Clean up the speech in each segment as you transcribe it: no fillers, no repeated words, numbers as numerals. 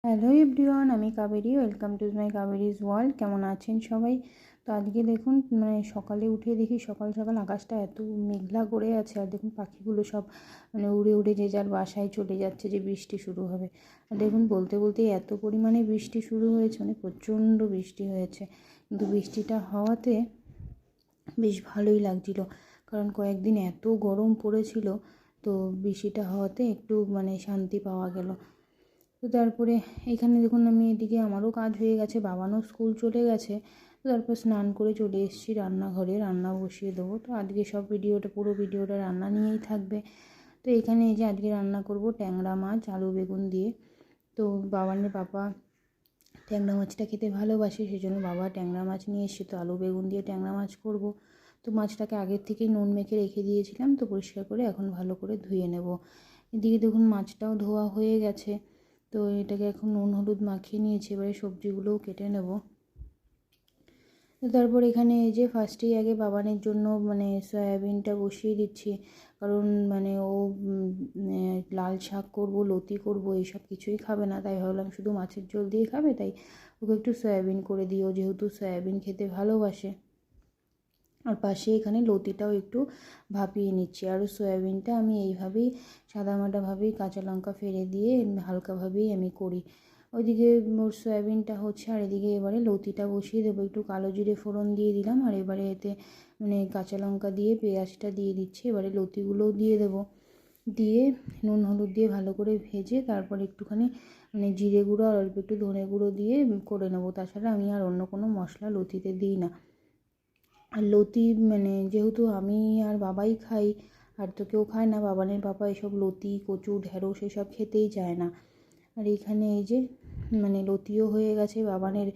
Hello everyone, আমি Kaveri. Welcome to my Kaveri's world. কেমন আছেন সবাই? তো আজকে দেখুন, সকালে উঠে দেখি সকাল সকাল আকাশটা এত মেঘলা করে আছে, আর দেখুন পাখিগুলো সব উড়ে উড়ে যে যার বাসায় চলে যাচ্ছে, যে বৃষ্টি শুরু হবে। আর দেখুন বলতে বলতেই এত পরিমাণে বৃষ্টি শুরু হয়েছে, প্রচণ্ড বৃষ্টি হয়েছে। কিন্তু বৃষ্টিটা হওয়াতে বেশ ভালোই লাগছিল, কারণ কয়েকদিন এত গরম পড়েছিল। তো বৃষ্টিটা হওয়াতে একটু শান্তি পাওয়া গেল। তো তারপরে এখানে দেখুন, আমি এদিকে আমারও কাজ হয়ে গেছে, বাবানও স্কুল চলে গেছে। তো তারপর স্নান করে চলে এসেছি রান্নাঘরে, রান্না বসিয়ে দেবো। তো আজকে সব পুরো ভিডিওটা রান্না নিয়েই থাকবে। তো এখানে এই যে আজকে রান্না করব ট্যাংরা মাছ আলু বেগুন দিয়ে। তো বাবা ট্যাংরা মাছটা খেতে ভালোবাসে, সেই জন্য বাবা ট্যাংরা মাছ নিয়ে এসেছে। তো আলু বেগুন দিয়ে ট্যাংরা মাছ করব। তো মাছটাকে আগের থেকেই নুন মেখে রেখে দিয়েছিলাম, তো পরিষ্কার করে এখন ভালো করে ধুয়ে নেব। এদিকে দেখুন মাছটাও ধোয়া হয়ে গেছে। তো এটাকে এখন নুন হলুদ মাখিয়ে নিয়েছি, এবারে সবজিগুলোও কেটে নেব। তো তারপর এখানে এই যে ফার্স্টেই আগে বাবানের জন্য সয়াবিনটা বসিয়ে দিচ্ছি, কারণ ও লাল শাক করব, লতি করব, এইসব কিছুই খাবে না। তাই ভাবলাম শুধু মাছের ঝোল দিয়ে খাবে, তাই ওকে একটু সয়াবিন করে দিও, যেহেতু সয়াবিন খেতে ভালোবাসে। আর পাশে এখানে লতিটাও একটু ভাপিয়ে নিচ্ছি। আর সয়াবিনটা আমি এইভাবেই সাদামাটাভাবেই কাঁচা লঙ্কা ফেলে দিয়ে হালকাভাবেই আমি করি। ওইদিকে ওর সয়াবিনটা হচ্ছে, আর এদিকে এবারে লতিটা বসিয়ে দেবো। একটু কালো জিরে ফোড়ন দিয়ে দিলাম, আর এবারে এতে কাঁচা লঙ্কা দিয়ে পেঁয়াজটা দিয়ে দিচ্ছি। এবারে লতিগুলোও দিয়ে দেবো, দিয়ে নুন হলুদ দিয়ে ভালো করে ভেজে তারপর একটুখানি জিরে গুঁড়ো আর অল্প একটু ধনে গুঁড়ো দিয়ে করে নেবো। তাছাড়া আমি আর অন্য কোনো মশলা লতিতে দিই না। আর লতি যেহেতু আমি আর বাবাই খাই, আর তো কেউ খায় না, বাবানের বাবা এসব লতি কচু ঢেঁড়স এসব খেতেই চায় না। আর এখানে এই যে লতিও হয়ে গেছে, বাবানের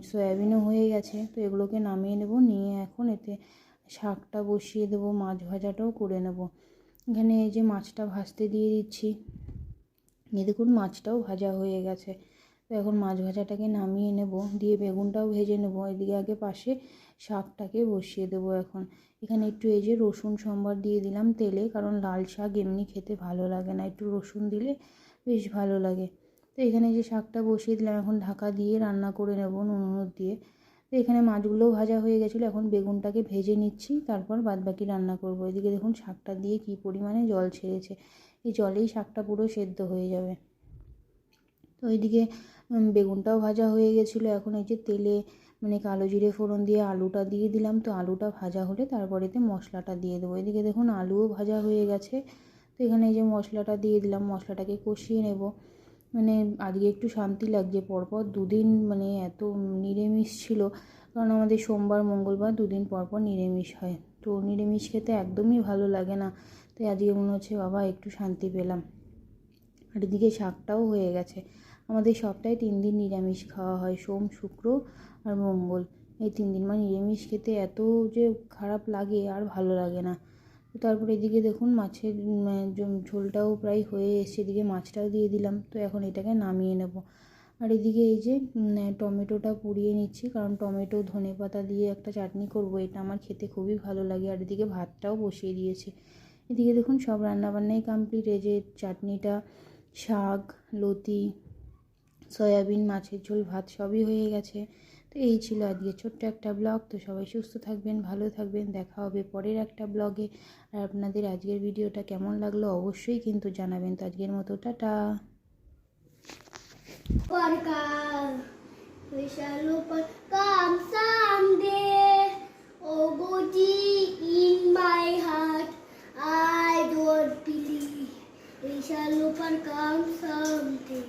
সয়াবিনও হয়ে গেছে। তো এগুলোকে নামিয়ে নেব, নিয়ে এখন এতে শাকটা বসিয়ে দেবো, মাছ ভাজাটাও করে নেব। এখানে এই যে মাছটা ভাজতে দিয়ে দিচ্ছি, দেখুন মাছটাও ভাজা হয়ে গেছে। তো এখন মাছ ভাজাটাকে নামিয়ে নেব, দিয়ে বেগুনটাও ভেজে নেব। এদিকে আগে পাশে শাকটাকে বসিয়ে দেবো। এখন এখানে একটু এই যে রসুন সম্বার দিয়ে দিলাম তেলে, কারণ লাল শাক এমনি খেতে ভালো লাগে না, একটু রসুন দিলে বেশ ভালো লাগে। তো এখানে যে শাকটা বসিয়ে দিলাম, এখন ঢাকা দিয়ে রান্না করে নেব নুন হলুদ দিয়ে। তো এখানে মাছগুলোও ভাজা হয়ে গেছিলো, এখন বেগুনটাকে ভেজে নিচ্ছি, তারপর বাদবাকি রান্না করব। এদিকে দেখুন শাকটা দিয়ে কী পরিমাণে জল ছেড়েছে, এই জলেই শাকটা পুরো সেদ্ধ হয়ে যাবে। তো ওইদিকে বেগুনটাও ভাজা হয়ে গেছিলো। এখন এই যে তেলে কালো জিরে ফোড়ন দিয়ে আলুটা দিয়ে দিলাম। তো আলুটা ভাজা হলে তারপরেতে মশলাটা দিয়ে দেবো। এদিকে দেখুন আলুও ভাজা হয়ে গেছে। তো এখানে এই যে মশলাটা দিয়ে দিলাম, মশলাটাকে কষিয়ে নেব। আজকে একটু শান্তি লাগছে, পরপর দুদিন এত নিরামিষ ছিল, কারণ আমাদের সোমবার মঙ্গলবার দুদিন পরপর নিরামিষ হয়। তো নিরামিষ খেতে একদমই ভালো লাগে না, তাই আজকে মনে হচ্ছে বাবা একটু শান্তি পেলাম। আর এদিকে শাকটাও হয়ে গেছে। আমাদের সপ্তাহে 3 দিন নিরামিষ খাওয়া হয়, সোম শুক্র আর মঙ্গল। এই 3 দিন নিরামিষ খেতে এত যে খারাপ লাগে, আর ভালো লাগে না। তো তারপর এদিকে দেখুন মাছের ঝোলটাও প্রায় হয়ে এসে, এদিকে মাছটাও দিয়ে দিলাম। তো এখন এটাকে নামিয়ে নেব। আর এদিকে এই যে টমেটোটা পুড়িয়ে নিচ্ছি, কারণ টমেটো ধনেপাতা দিয়ে একটা চাটনি করব, এটা আমার খেতে খুবই ভালো লাগে। আর এদিকে ভাতটাও বসিয়ে দিয়েছি। এদিকে দেখুন সব রান্নাবান্নাই কমপ্লিট। এই যে চাটনিটা, শাক, লতি, সয়াবিন, মাছের ঝোল, ভাত সবই হয়ে গেছে। তো এই ছিল আজকে ছোট্ট একটা ব্লগ। তো সবাই সুস্থ থাকবেন, ভালো থাকবেন, দেখা হবে পরের একটা ব্লগে। আর আপনাদের আজকের ভিডিওটা কেমন লাগলো অবশ্যই কিন্তু জানাবেন। তো আজকের মতো tata. We shall overcome someday. Oh, Bodhi, in my heart, I don't believe we shall overcome someday.